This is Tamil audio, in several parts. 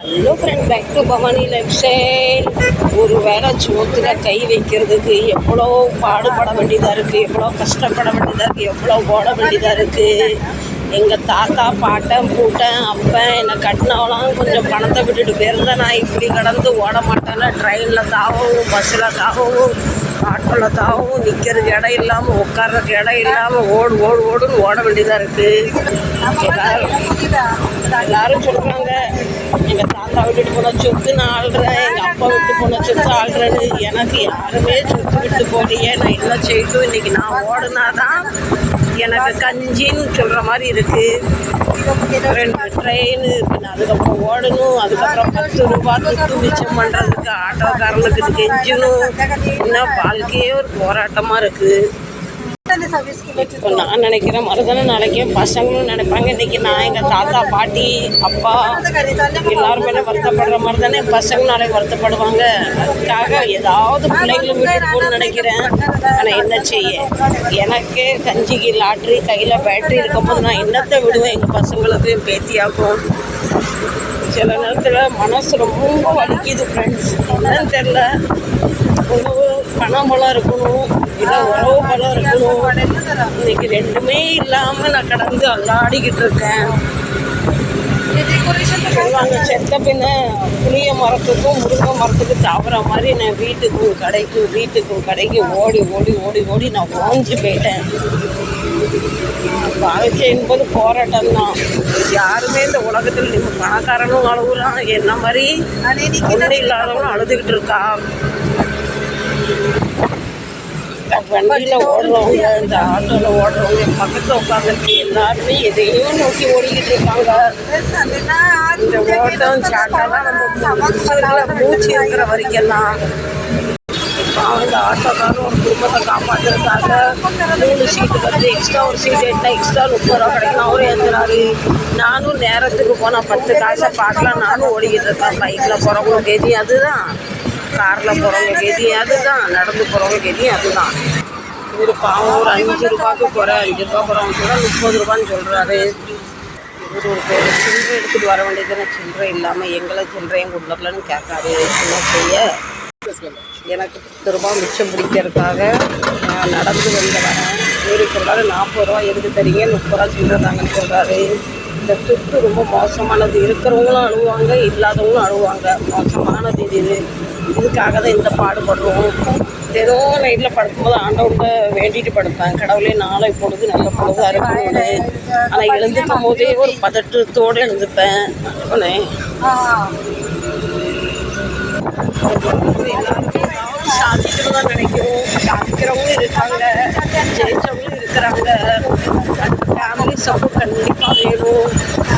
Hello friend, back to Bhavani lifestyle. ஒரு வேளை சோத்தில் கை வைக்கிறதுக்கு எவ்வளோ பாடுபட வேண்டியதாக இருக்குது, எவ்வளோ கஷ்டப்பட வேண்டியதாக இருக்குது, எவ்வளோ ஓட வேண்டியதாக இருக்குது. எங்கள் தாத்தா பாட்டன் பூட்டன் அப்பன் என்னை கட்டினவெல்லாம் கொஞ்சம் பணத்தை விட்டுட்டு போயிருந்தேன். நான் இப்படி கடந்து ஓட மாட்டேன்னா ட்ரெயினில் தாகவும், பஸ்ஸில் தாகவும், ஆட்டோவில் தாகவும், நிற்கிறதுக்கு இடம் இல்லாமல், உட்கார்றதுக்கு இடம் இல்லாமல் ஓடுன்னு ஓட வேண்டியதாக இருக்குது. எல்லாரும் சொல்கிறாங்க, எங்கள் தாத்தா விட்டுட்டு போன சொத்து நான் ஆள்றேன், எங்கள் அப்பா விட்டு போன சொத்து ஆள்றேன்னு. எனக்கு யாருமே சொத்து விட்டு போகலையே. நான் என்ன செய்யட்டும், இன்றைக்கி நான் ஓடுனாதான் எனக்கு கஞ்சின்னு சொல்கிற மாதிரி இருக்குது. 2 ட்ரெயின் இருக்குது, அதுக்கப்புறம் ஓடணும். அதுக்கப்புறம் 10 ரூபா துட்டு மிச்சம் பண்ணுறதுக்கு ஆட்டோக்காரனுக்கு கெஞ்சணும். இன்னும் வாழ்க்கையே ஒரு போராட்டமாக இருக்குது. இப்போ நான் நினைக்கிறேன் மறுதானே நாளைக்கே பசங்களும் நினைப்பாங்க. இன்றைக்கி நான் எங்கள் தாத்தா பாட்டி அப்பா எல்லாருமே வருத்தப்படுற மாதிரி தானே பசங்க நாளைக்கு வருத்தப்படுவாங்க. அதுக்காக ஏதாவது பிள்ளைங்களும் விட்டுட்டு போகணும்னு நினைக்கிறேன். ஆனால் என்ன செய்ய, எனக்கு கஞ்சிக்கு லாட்ரி கையில் பேட்டரி இருக்கும்போது நான் என்னத்தை விடுவேன் எங்கள் பசங்களுக்கு பேத்தியாக்கும். சில நேரத்தில் மனசு ரொம்ப வலிக்குது ஃப்ரெண்ட்ஸ். என்னன்னு தெரில, உணவு பணம் பலம் இருக்கணும், இல்லை உறவு பலம் இருக்கணும். இன்னைக்கு 2மே இல்லாமல் நான் கடந்து அல்லாடிக்கிட்டு இருக்கேன். சொல்லுவாங்க, செத்த பின்ன புளிய மரத்துக்கும் முருங்கை மரத்துக்கும் தாவற மாதிரி நான் வீட்டுக்கும் கடைக்கும் ஓடி நான் ஓஞ்சி போயிட்டேன். வாழ்க்கை என்பது போராட்டம் தான். யாருமே இந்த உலகத்தில் நீங்க பணக்காரனும் அழுகுறான், என்ன மாதிரி ஒன்றும் இல்லாதவனும் அழுதுகிட்டு இருக்கா. வண்டியில் ஓடுறவங்க, இந்த ஆட்டோவில் ஓடுறவங்க, பக்கத்தில் உட்காந்துருக்கு எல்லாருமே எதையும் நோக்கி ஓடிக்கிட்டு இருக்காங்க. இந்த ஓட்டம் சாட்டாலாம் நம்ம மூச்சு இருக்கிற வரைக்கும்லாம். இப்போ அந்த ஆட்டோக்காரன் ஒரு குடும்பத்தை காப்பாற்றுறதுக்காக 3 சீட்டு வந்து எக்ஸ்ட்ரா ஒரு சீட் எடுத்தால் எக்ஸ்ட்ரா 30 ரூபா கிடைக்கும். அவரும் ஏற்றுறாரு. நானும் நேரத்துக்கு போனால் 10 காசை பார்க்கலாம், நானும் ஓடிக்கிட்டு இருக்கேன். பைக்கில் போகிறவங்க கெதியும் அதுதான், காரில் போகிறவங்க கெதியும் அதுதான், நடந்து போகிறவங்க கெதியும் அதுதான். ஒரு பாவம் ஒரு 5 ரூபாய்க்கு போகிறேன், 5 ரூபா போகிறவங்க கூட 30 ரூபான்னு சொல்கிறாரு. ஒரு பேர் சில்லறை எடுத்துகிட்டு வர வேண்டியதுன்னு சில்லறை இல்லாமல் எங்களை சில்லறையும் கொண்டுலன்னு கேட்காரு. என்ன செய்ய, எனக்கு 10 ரூபா மிச்சம் பிடிக்கிறதுக்காக நான் நடந்து வரேன். ஏறி சொல்கிறாரு 40 ரூபா எதுக்கு தரீங்க, 30 ரூபா சில்லறை தாங்கன்னு சொல்கிறாரு. இந்த துட்டு ரொம்ப மோசமானது. இருக்கிறவங்களும் அழுவாங்க, இல்லாதவங்களும் அழுவாங்க. மோசமானது இதுக்காக தான் இந்த பாடுபடுறோம். ஏதோ நைட்டில் படுக்கும்போது ஆண்டவன்கிட்ட வேண்டிட்டு படுப்பேன், கடவுளே நாளை பொழுது நல்ல பொழுதாக இருக்கணும்னு. ஆனால் எழுந்துக்கும் போதே ஒரு பதட்டத்தோடு எழுந்துப்பேன். எல்லாருமே சாதிக்கணும் தான் நினைக்கிறோம். சாதிக்கிறவங்களும் இருக்காங்க, ஜெயிச்சவங்களும் இருக்கிறாங்க. ஃபேமிலி சப்போர்ட் கண்டிப்பாக வேணும்.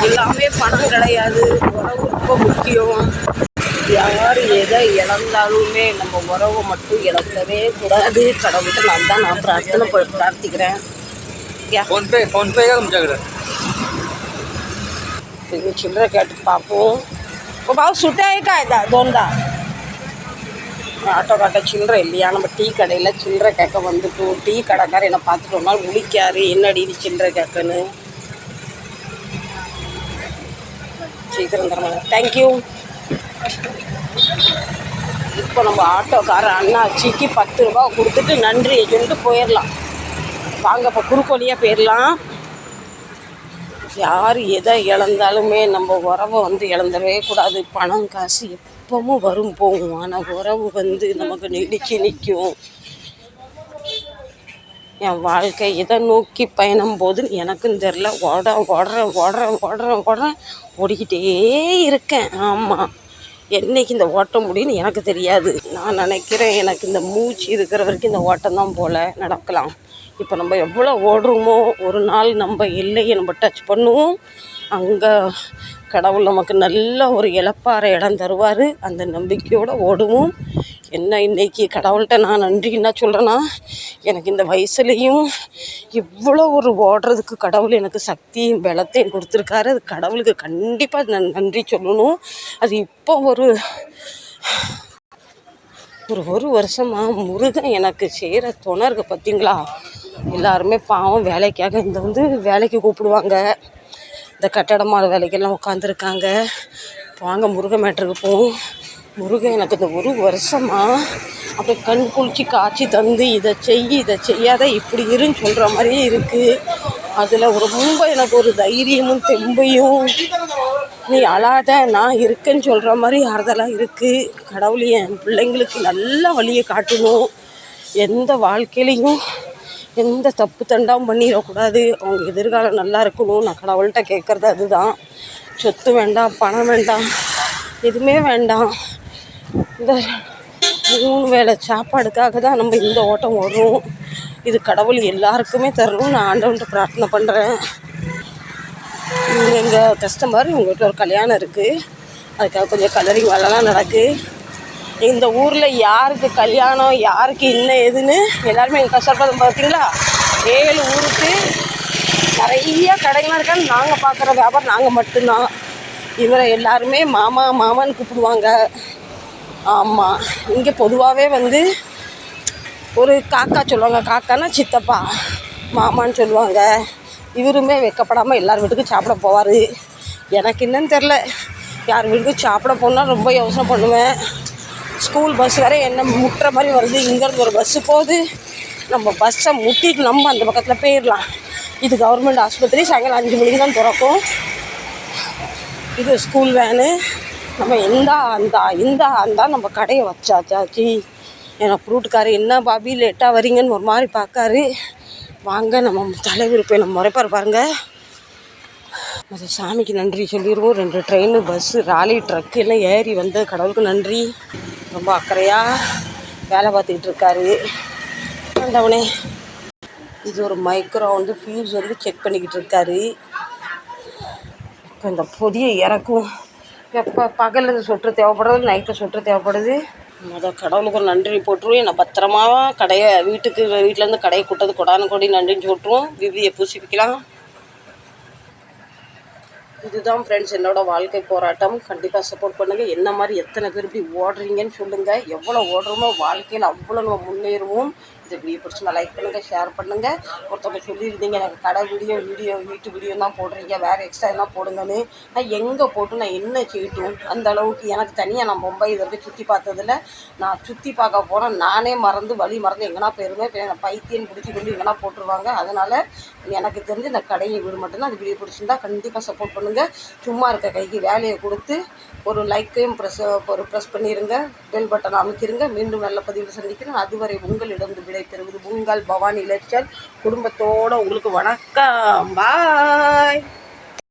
எல்லாமே பணம் கிடையாது, உறவு ரொம்ப முக்கியம். யார் எதை இழந்தாலுமே நம்ம உறவை மட்டும் இழக்கவே கூடாது. கடவுள்கிட்ட நான் பிரார்த்திக்கிறேன். சில்லறை கேட்டு பார்ப்போம். சுட்டாயிருக்கா தோண்டா ஆட்டோக்காட்ட சில்லறை இல்லையா? நம்ம டீ கடையில் சில்லறை கேட்க வந்துட்டோம். டீ கடைக்காரர் என்னை பார்த்துட்டு ஒரு நாள் முழிக்காரு, என்னடி இது சில்லறை கேட்கன்னு. சீக்கிரம் தரமாங்க, தேங்க்யூ. இப்போ நம்ம ஆட்டோக்காரர் அண்ணாச்சிக்கு 10 ரூபா கொடுத்துட்டு நன்றியை சொல்லிட்டு போயிடலாம். வாங்க இப்போ குறுக்கோலியாக போயிடலாம். யார் எதை இழந்தாலுமே நம்ம உறவை இழந்துடவே கூடாது. பணம் காசு எப்பவும் வரும் போகும், ஆனால் உறவு நமக்கு நீடிச்சு நிற்கும். என் வாழ்க்கை இதை நோக்கி பயணம் போதுன்னு எனக்கும் தெரில. ஓடிக்கிட்டே இருக்கேன். ஆமாம், என்றைக்கு இந்த ஓட்ட முடியும்னு எனக்கு தெரியாது. நான் நினைக்கிறேன் எனக்கு இந்த மூச்சு இருக்கிற வரைக்கும் இந்த ஓட்டம் தான் போல் நடக்கலாம். இப்போ நம்ம எவ்வளோ ஓடுறோமோ, ஒரு நாள் நம்ம எல்லையை நம்ம டச் பண்ணுவோம். அங்கே கடவுள் நமக்கு நல்ல ஒரு இழப்பார இடம் தருவார். அந்த நம்பிக்கையோடு ஓடுவோம். என்ன இன்றைக்கி கடவுள்கிட்ட நான் நன்றி என்ன சொல்கிறேன்னா, எனக்கு இந்த வயசுலேயும் இவ்வளோ ஒரு ஓடுறதுக்கு கடவுள் எனக்கு சக்தியும் பலத்தையும் கொடுத்துருக்காரு. அது கடவுளுக்கு கண்டிப்பாக நான் நன்றி சொல்லணும். அது இப்போ ஒரு வருஷமாக முருகன் எனக்கு செய்கிற துணருக்கு பார்த்தீங்களா. எல்லாருமே பாவம் வேலைக்காக வேலைக்கு கூப்பிடுவாங்க. இந்த கட்டடமான வேலைக்கெல்லாம் உட்காந்துருக்காங்க. வாங்க முருகன் மேட்டருக்கு போவோம். முருகன் எனக்கு இந்த ஒரு வருஷமாக அப்படியே கண் குளிச்சு காய்ச்சி தந்து இதை செய்யாத இப்படி இருன்னு சொல்கிற மாதிரியே இருக்குது. அதில் ரொம்ப எனக்கு ஒரு தைரியமும் தெம்பையும், நீ அழாத நான் இருக்கேன்னு சொல்கிற மாதிரி ஆறுதலாக இருக்குது. கடவுள் என் பிள்ளைங்களுக்கு நல்ல வழியை காட்டணும். எந்த வாழ்க்கையிலையும் எந்த தப்பு தண்டாவும் பண்ணிடக்கூடாது. அவங்க எதிர்காலம் நல்லா இருக்கணும். நான் கடவுள்கிட்ட கேட்குறது அதுதான். சொத்து வேண்டாம், பணம் வேண்டாம், எதுவுமே வேண்டாம். இந்த 3 வேளை சாப்பாடுக்காக தான் நம்ம இந்த ஓட்டம் ஓடுறோம். இது கடவுள் எல்லாருக்குமே தரணும். நான் ஆண்டவன்கிட்ட பிரார்த்தனை பண்ணுறேன். எங்கள் கஸ்டமர் உங்கள் வீட்டில் ஒரு கல்யாணம் இருக்குது. அதுக்காக கொஞ்சம் கலரிங் வேலைலாம் நடக்குது. இந்த ஊரில் யாருக்கு கல்யாணம், யாருக்கு இன்னும் எதுன்னு எல்லாருமே எங்கள் கஷ்டப்படும் பார்த்தீங்களா. 7 ஊருக்கு நிறைய கடைகள்லாம் இருக்கான்னு நாங்கள் பார்க்குற வியாபாரம் நாங்கள் மட்டும்தான். இவரை எல்லாருமே மாமா மாமான்னு கூப்பிடுவாங்க. ஆமாம், இங்கே பொதுவாகவே ஒரு காக்கா சொல்லுவாங்க. காக்கானா சித்தப்பா, மாமான்னு சொல்லுவாங்க. இவருமே வெக்கப்படாமல் எல்லார் வீட்டுக்கும் சாப்பிட போவார். எனக்கு என்னன்னு தெரில, யார் வீட்டுக்கும் சாப்பிட போனால் ரொம்ப யோசனை பண்ணுவேன். ஸ்கூல் பஸ் வேறு என்ன முட்டுற மாதிரி வருது. இங்கேருந்து ஒரு பஸ்ஸு போகுது. நம்ம பஸ்ஸை முட்டிட்டு நம்ம அந்த பக்கத்தில் போயிடலாம். இது கவர்மெண்ட் ஆஸ்பத்திரி. சாயங்காலம் 5 மணிக்கு தான் திறக்கும். இது ஸ்கூல் வேனு. நம்ம இந்த நம்ம கடையை வச்சாச்சாச்சு. எனக்கு ஃப்ரூட்டுக்காரு என்ன பாபி லேட்டாக வரீங்கன்னு ஒரு மாதிரி பார்க்காரு. வாங்க நம்ம தலைவர் போய் நம்ம முறைப்பார் பாருங்கள். அது சாமிக்கு நன்றி சொல்லிடுவோம். 2 ட்ரெயின், பஸ்ஸு, ராலி, ட்ரக்கு எல்லாம் ஏறி வந்த கடவுளுக்கு நன்றி. ரொம்ப அக்கறையாக வேலை பார்த்துக்கிட்டு இருக்காரு ஆண்டவனே. இது ஒரு மைக்ரோ ஃபியூஸ் செக் பண்ணிக்கிட்டு இருக்காரு. இப்போ இந்த பொதியை இறக்கும். எப்போ பகலில் சொட்டு தேவைப்படுறது, நைட்டில் சொட்டு தேவைப்படுது. கடவுளுக்கு ஒரு நன்றி போட்டுருவோம். என்னை பத்திரமா வீட்டிலேருந்து கடையை கூட்டது கொடானு கொடி நன்றின்னு சொல்லிட்டுருவோம். விபதியை பூசிப்பிக்கலாம். இதுதான் ஃப்ரெண்ட்ஸ் என்னோடய வாழ்க்கை போராட்டம். கண்டிப்பாக சப்போர்ட் பண்ணுங்கள். என்ன மாதிரி எத்தனை பேர் இப்படி ஓடுறீங்கன்னு சொல்லுங்கள். எவ்வளோ ஓடுறோமோ வாழ்க்கையில் அவ்வளோ நம்ம முன்னேறுவோம். இந்த வீடியோ பிடிச்சினா லைக் பண்ணுங்கள், ஷேர் பண்ணுங்கள். ஒருத்தவங்க சொல்லியிருந்தீங்க எனக்கு கடை வீடியோ வீட்டு வீடியோ தான் போடுறீங்க, வேறு எக்ஸ்ட்ரா என்ன போடுங்கன்னு. நான் எங்கே போட்டு நான் என்ன செய்யட்டும்? அந்த அளவுக்கு எனக்கு தனியாக நான் மும்பை இது வரைக்கும் சுற்றி பார்த்ததில்ல. நான் சுற்றி பார்க்க போகிறேன். நானே வழி மறந்து எங்கன்னா போயிருவேன். இப்போ எனக்கு பைத்தியம் பிடிச்சி கொண்டு எங்கன்னா போட்டுருவாங்க. அதனால் எனக்கு தெரிஞ்சு இந்த கடையை வீடு மட்டும்தான். அந்த வீடியோ பிடிச்சிருந்தா கண்டிப்பாக சப்போர்ட் பண்ணுங்கள். சும்மா இருக்க கைக்கு வேலையை கொடுத்து ஒரு லைக்கையும் ப்ரெஸ் பண்ணிடுங்க. பெல் பட்டன் அமைக்கிருங்க. மீண்டும் நல்ல பதிவில் சந்திக்கிறேன். அதுவரை உங்களிடம் விடை பெறுவது உங்கள் பவானி இளைச்சல். குடும்பத்தோடு உங்களுக்கு வணக்கம். பாய்.